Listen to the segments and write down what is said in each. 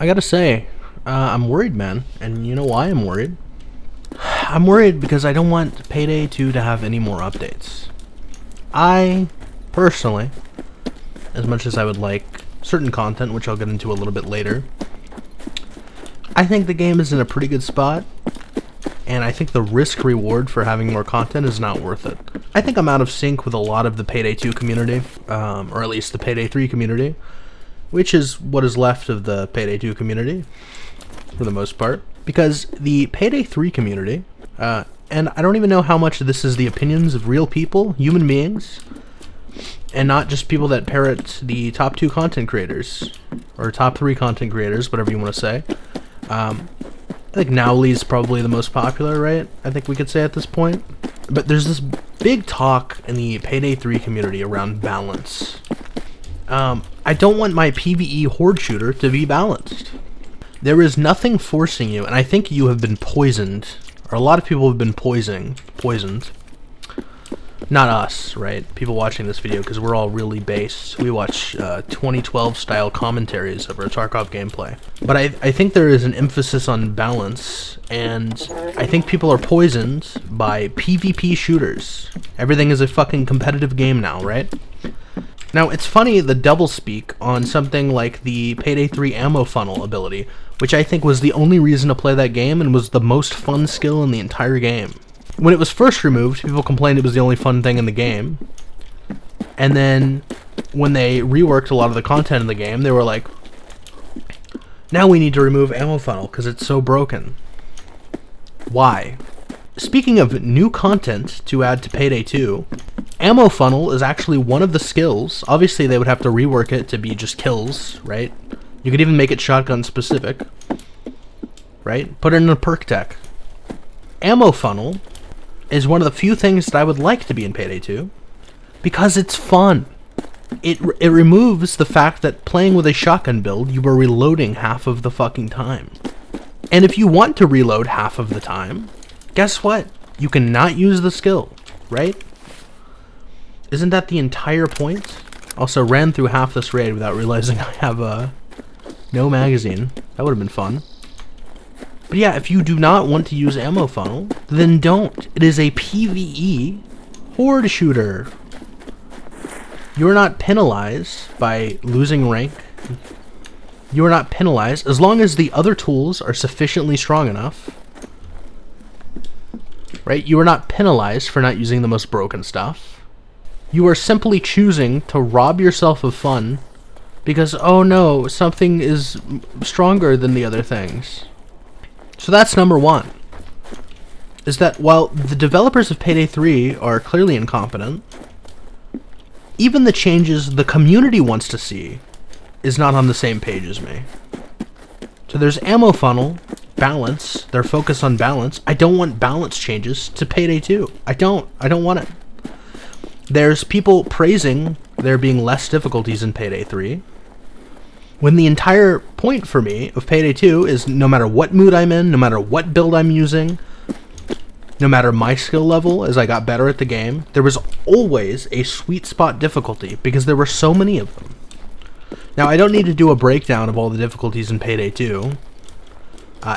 I gotta say, I'm worried, man. And you know why I'm worried? I'm worried because I don't want Payday 2 to have any more updates. I, personally, as much as I would like certain content, which I'll get into a little bit later, I think the game is in a pretty good spot, and I think the risk-reward for having more content is not worth it. I think I'm out of sync with a lot of the Payday 2 community, or at least the Payday 3 community, which is what is left of the Payday 2 community, for the most part. Because the Payday 3 community, and I don't even know how much this is the opinions of real people, human beings, and not just people that parrot the top 2 content creators, or top 3 content creators, whatever you want to say. I think Nowly's probably the most popular, right? I think we could say at this point. But there's this big talk in the Payday 3 community around balance. I don't want my PvE horde shooter to be balanced. There is nothing forcing you, and I think you have been poisoned, or a lot of people have been poisoned. Not us, right? People watching this video, because we're all really based. We watch 2012 style commentaries of our Tarkov gameplay. But I think there is an emphasis on balance, and I think people are poisoned by PvP shooters. Everything is a fucking competitive game now, right? Now, it's funny the doublespeak on something like the Payday 3 ammo funnel ability, which I think was the only reason to play that game and was the most fun skill in the entire game. When it was first removed, people complained it was the only fun thing in the game. And then, when they reworked a lot of the content in the game, they were like, now we need to remove ammo funnel because it's so broken. Why? Speaking of new content to add to Payday 2, ammo funnel is actually one of the skills. Obviously, they would have to rework it to be just kills, right? You could even make it shotgun specific, right? Put it in a perk tech. Ammo funnel is one of the few things that I would like to be in Payday 2 because it's fun. It removes the fact that playing with a shotgun build, you are reloading half of the fucking time. And if you want to reload half of the time, guess what? You cannot use the skill, right? Isn't that the entire point? Also, ran through half this raid without realizing I have no magazine. That would have been fun. But yeah, if you do not want to use ammo funnel, then don't. It is a PvE horde shooter. You're not penalized by losing rank. You are not penalized as long as the other tools are sufficiently strong enough. Right? You are not penalized for not using the most broken stuff. You are simply choosing to rob yourself of fun because, oh no, something is stronger than the other things. So that's number one. Is that while the developers of Payday 3 are clearly incompetent, even the changes the community wants to see is not on the same page as me. So there's ammo funnel, balance, their focus on balance. I don't want balance changes to Payday 2. I don't want it. There's people praising there being less difficulties in Payday 3, when the entire point for me of Payday 2 is no matter what mood I'm in, no matter what build I'm using, no matter my skill level as I got better at the game, there was always a sweet spot difficulty because there were so many of them. Now, I don't need to do a breakdown of all the difficulties in Payday 2.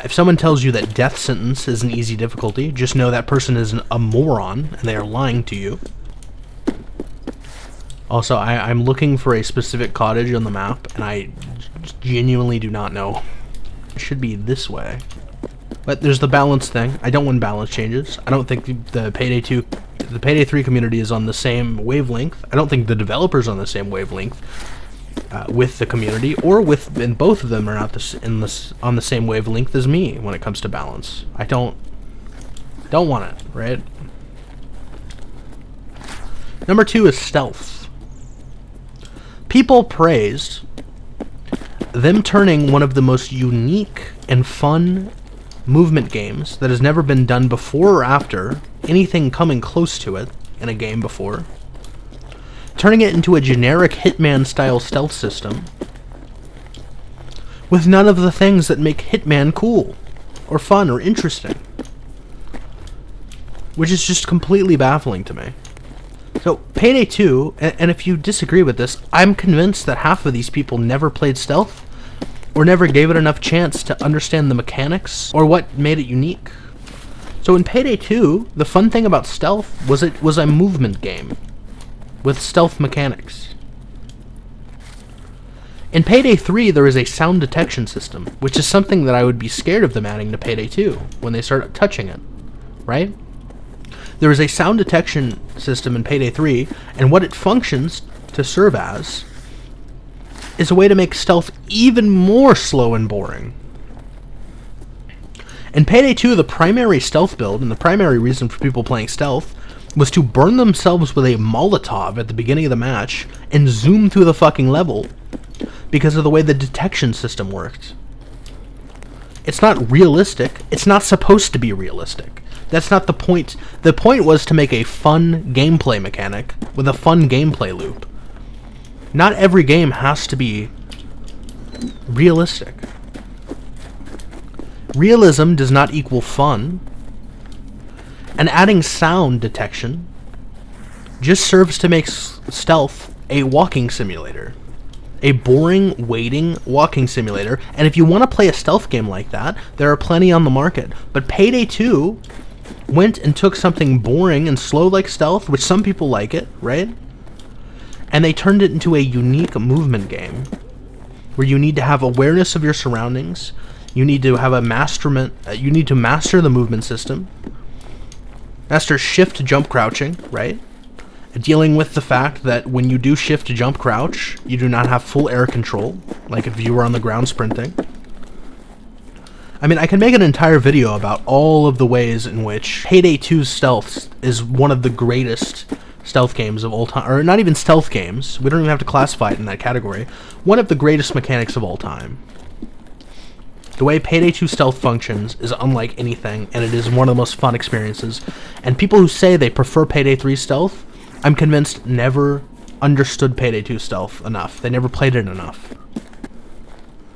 If someone tells you that Death Sentence is an easy difficulty, just know that person is a moron and they are lying to you. Also, I'm looking for a specific cottage on the map, and I genuinely do not know. It should be this way. But there's the balance thing. I don't want balance changes. I don't think the Payday 3 community is on the same wavelength. I don't think the developers are on the same wavelength with the community, or and both of them are not on the same wavelength as me when it comes to balance. I don't want it, right? Number 2 is stealth. People praised them turning one of the most unique and fun movement games that has never been done before or after anything coming close to it in a game before, turning it into a generic Hitman-style stealth system with none of the things that make Hitman cool or fun or interesting, which is just completely baffling to me. So, Payday 2, and if you disagree with this, I'm convinced that half of these people never played stealth, or never gave it enough chance to understand the mechanics or what made it unique. So in Payday 2, the fun thing about stealth was it was a movement game with stealth mechanics. In Payday 3, there is a sound detection system, which is something that I would be scared of them adding to Payday 2 when they start touching it, right? There is a sound detection system in Payday 3, and what it functions to serve as is a way to make stealth even more slow and boring. In Payday 2, the primary stealth build, and the primary reason for people playing stealth, was to burn themselves with a Molotov at the beginning of the match and zoom through the fucking level because of the way the detection system worked. It's not realistic. It's not supposed to be realistic. That's not the point. The point was to make a fun gameplay mechanic with a fun gameplay loop. Not every game has to be realistic. Realism does not equal fun, and adding sound detection just serves to make stealth a walking simulator. A boring, waiting walking simulator, and if you want to play a stealth game like that, there are plenty on the market. But Payday 2 went and took something boring and slow like stealth, which some people like it, right? And they turned it into a unique movement game, where you need to have awareness of your surroundings. You need to have you need to master the movement system. Master shift, jump, crouching, right? Dealing with the fact that when you do shift, jump, crouch, you do not have full air control, like if you were on the ground sprinting. I mean, I can make an entire video about all of the ways in which Payday 2's stealth is one of the greatest stealth games of all time. Or not even stealth games. We don't even have to classify it in that category. One of the greatest mechanics of all time. The way Payday 2 stealth functions is unlike anything, and it is one of the most fun experiences. And people who say they prefer Payday 3 stealth, I'm convinced never understood Payday 2 stealth enough. They never played it enough.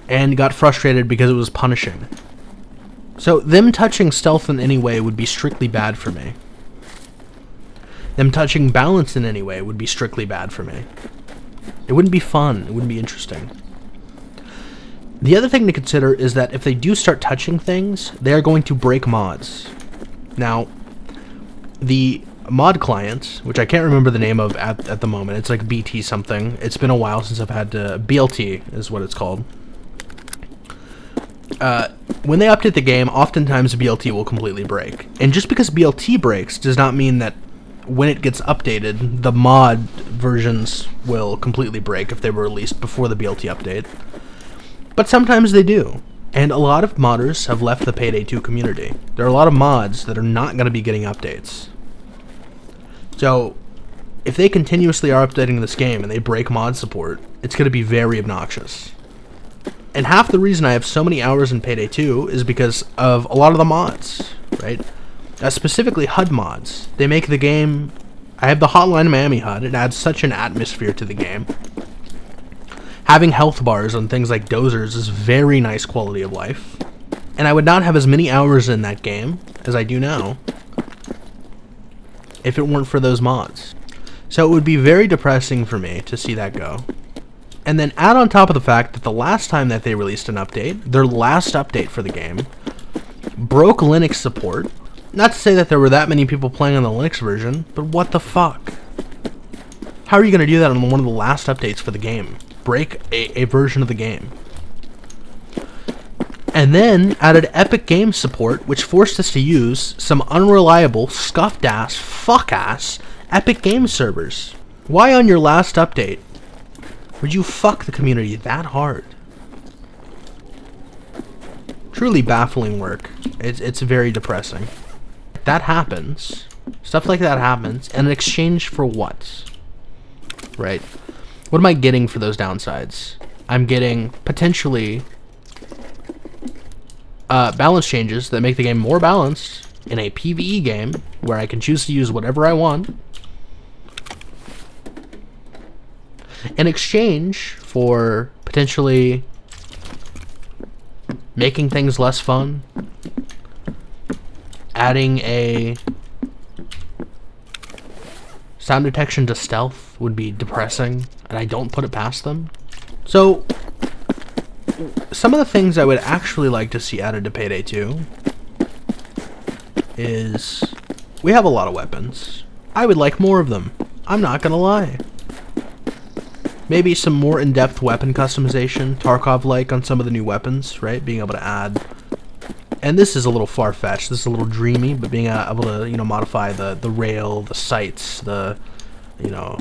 And got frustrated because it was punishing. So them touching stealth in any way would be strictly bad for me. Them touching balance in any way would be strictly bad for me. It wouldn't be fun. It wouldn't be interesting. The other thing to consider is that if they do start touching things, they are going to break mods. Now, the mod client, which I can't remember the name of at the moment, it's like BT something. It's been a while since I've had to... BLT is what it's called. When they update the game, oftentimes BLT will completely break. And just because BLT breaks does not mean that when it gets updated, the mod versions will completely break if they were released before the BLT update. But sometimes they do. And a lot of modders have left the Payday 2 community. There are a lot of mods that are not going to be getting updates. So, if they continuously are updating this game and they break mod support, it's going to be very obnoxious. And half the reason I have so many hours in Payday 2 is because of a lot of the mods, right? Specifically HUD mods. They make the game... I have the Hotline Miami HUD. It adds such an atmosphere to the game. Having health bars on things like dozers is very nice quality of life. And I would not have as many hours in that game as I do now if it weren't for those mods. So it would be very depressing for me to see that go. And then add on top of the fact that the last time that they released an update, their last update for the game, broke Linux support. Not to say that there were that many people playing on the Linux version, but what the fuck? How are you going to do that on one of the last updates for the game? Break a version of the game. And then added Epic Games support, which forced us to use some unreliable, scuffed-ass, fuck-ass Epic Games servers. Why on your last update would you fuck the community that hard? Truly baffling work. It's very depressing. That happens. Stuff like that happens. And in exchange for what? Right? What am I getting for those downsides? I'm getting potentially balance changes that make the game more balanced in a PvE game where I can choose to use whatever I want in exchange for potentially making things less fun, adding a sound detection to stealth would be depressing, and I don't put it past them. So, some of the things I would actually like to see added to Payday 2 is we have a lot of weapons. I would like more of them. I'm not gonna lie. Maybe some more in-depth weapon customization, Tarkov-like on some of the new weapons, right? Being able to add, and this is a little far-fetched, this is a little dreamy, but being able to, you know, modify the rail, the sights, the, you know,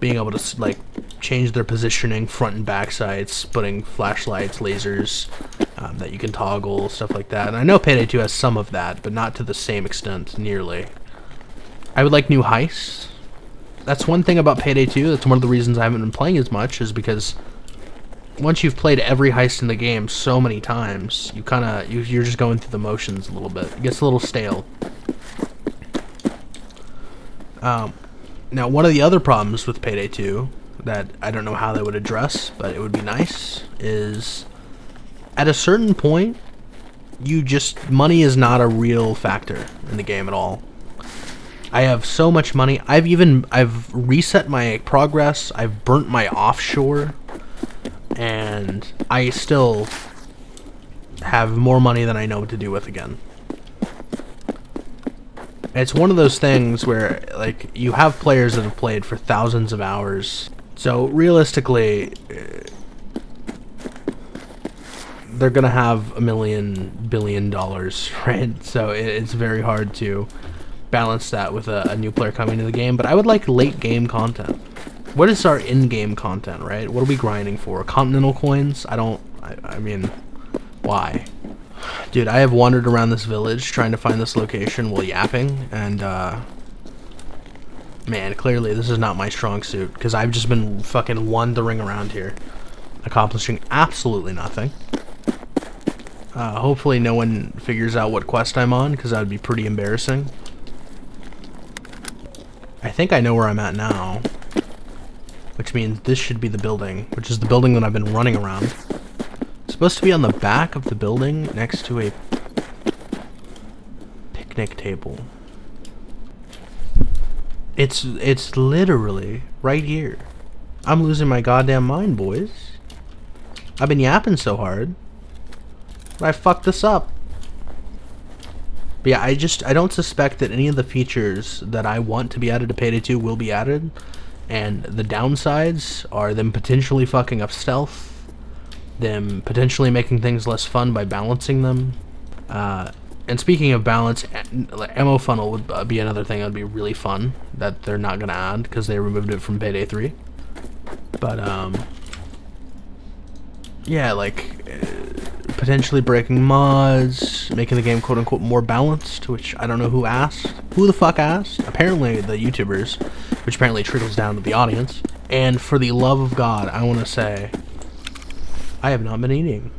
being able to, like, change their positioning, front and back sights, putting flashlights, lasers, that you can toggle, stuff like that. And I know Payday 2 has some of that, but not to the same extent, nearly. I would like new heists. That's one thing about Payday 2, that's one of the reasons I haven't been playing as much, is because once you've played every heist in the game so many times, you kinda, you're just going through the motions a little bit. It gets a little stale. Now, one of the other problems with Payday 2, that I don't know how they would address, but it would be nice, is at a certain point, money is not a real factor in the game at all. I have so much money. I've reset my progress. I've burnt my offshore, and I still have more money than I know what to do with again. It's one of those things where, like, you have players that have played for thousands of hours. So realistically, they're gonna have $1 billion, right? So it's very hard to balance that with a new player coming into the game. But I would like late game content. What is our in-game content, right? What are we grinding for? Continental coins? I mean, why? Dude, I have wandered around this village trying to find this location while yapping, and man, clearly this is not my strong suit, because I've just been fucking wandering around here, accomplishing absolutely nothing. Hopefully no one figures out what quest I'm on, because that would be pretty embarrassing. I think I know where I'm at now, which means this should be the building, which is the building that I've been running around. It's supposed to be on the back of the building next to a picnic table. It's literally right here. I'm losing my goddamn mind, boys. I've been yapping so hard, but I fucked this up. But yeah, I don't suspect that any of the features that I want to be added to Payday 2 will be added, and the downsides are them potentially fucking up stealth, them potentially making things less fun by balancing them. And speaking of balance, ammo funnel would be another thing that would be really fun that they're not gonna add because they removed it from Payday 3. But yeah, like potentially breaking mods, making the game quote-unquote more balanced, which I don't know who asked. Who the fuck asked? Apparently the YouTubers, which apparently trickles down to the audience. And for the love of God, I want to say, I have not been eating.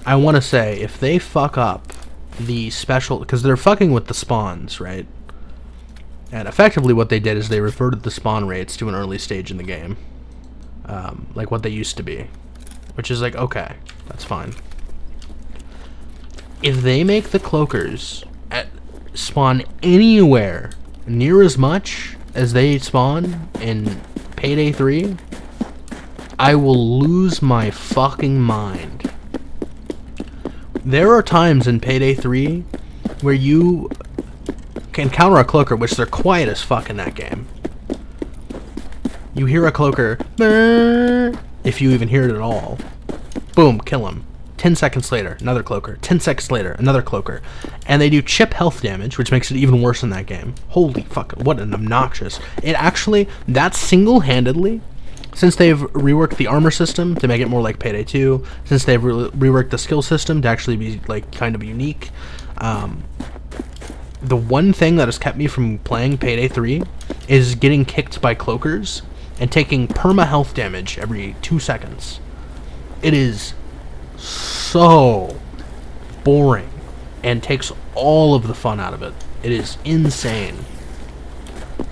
I want to say, if they fuck up the special, because they're fucking with the spawns, right? And effectively what they did is they reverted the spawn rates to an early stage in the game. Like what they used to be. Which is like, okay, that's fine. If they make the cloakers spawn anywhere near as much as they spawn in Payday 3, I will lose my fucking mind. There are times in Payday 3 where you can counter a cloaker, which they're quiet as fuck in that game. You hear a cloaker, if you even hear it at all. Boom, kill him. 10 seconds later, another cloaker. 10 seconds later, another cloaker. And they do chip health damage, which makes it even worse in that game. Holy fuck, what an obnoxious. It actually, that single-handedly, since they've reworked the armor system to make it more like Payday 2, since they've reworked the skill system to actually be like kind of unique, the one thing that has kept me from playing Payday 3 is getting kicked by cloakers and taking perma health damage every 2 seconds. It is so boring and takes all of the fun out of it. It is insane.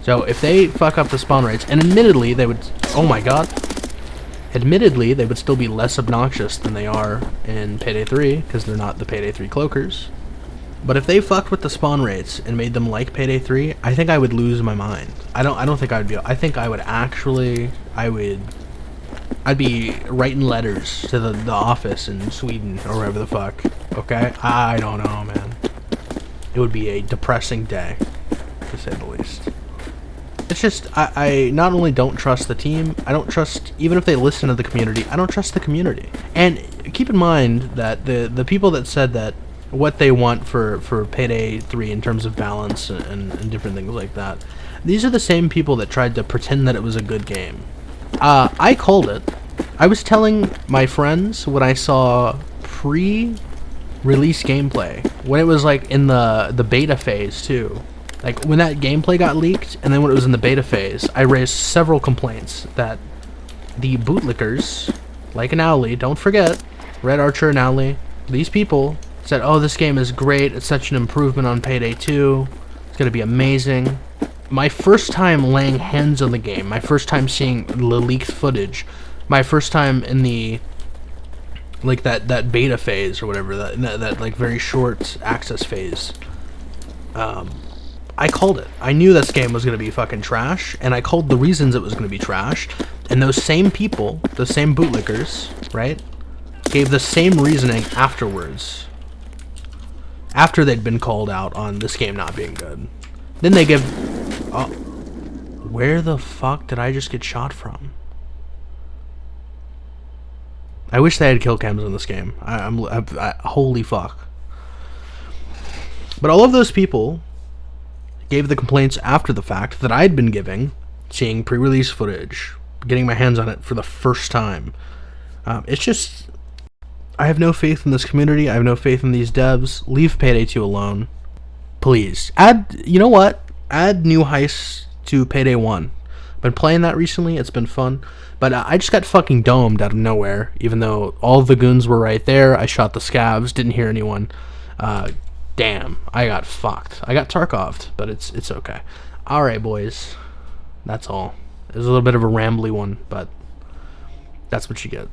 So if they fuck up the spawn rates, and admittedly they would, oh my god, admittedly they would still be less obnoxious than they are in Payday 3 because they're not the Payday 3 cloakers. But if they fucked with the spawn rates and made them like Payday 3, I think I would lose my mind. I don't think I would be. I think I would actually, I'd be writing letters to the office in Sweden or wherever the fuck. Okay? I don't know, man. It would be a depressing day, to say the least. It's just, I not only don't trust the team, I don't trust, even if they listen to the community, I don't trust the community. And keep in mind that the people that said that what they want for Payday 3 in terms of balance and different things like that, these are the same people that tried to pretend that it was a good game. I called it. I was telling my friends when I saw pre-release gameplay, when it was like in the beta phase too. Like, when that gameplay got leaked, and then when it was in the beta phase, I raised several complaints that the bootlickers, like an Owly, don't forget, Red Archer and Owly, these people said, oh, this game is great, it's such an improvement on Payday 2, it's gonna be amazing. My first time laying hands on the game, my first time seeing the leaked footage, my first time in the, like, that beta phase or whatever, that like, very short access phase, I called it. I knew this game was going to be fucking trash, and I called the reasons it was going to be trash, and those same people, those same bootlickers, right, gave the same reasoning afterwards, after they'd been called out on this game not being good. Then they give... Oh, where the fuck did I just get shot from? I wish they had kill cams in this game. Holy fuck. But all of those people gave the complaints after the fact that I'd been giving, seeing pre-release footage, getting my hands on it for the first time. It's just, I have no faith in this community. I have no faith in these devs. Leave Payday 2 alone. Please. You know what? Add new heists to Payday 1. I've been playing that recently. It's been fun. But I just got fucking domed out of nowhere, even though all the goons were right there. I shot the scavs, didn't hear anyone. Damn, I got fucked. I got Tarkov'd, but it's okay. Alright, boys. That's all. It was a little bit of a rambly one, but that's what you get.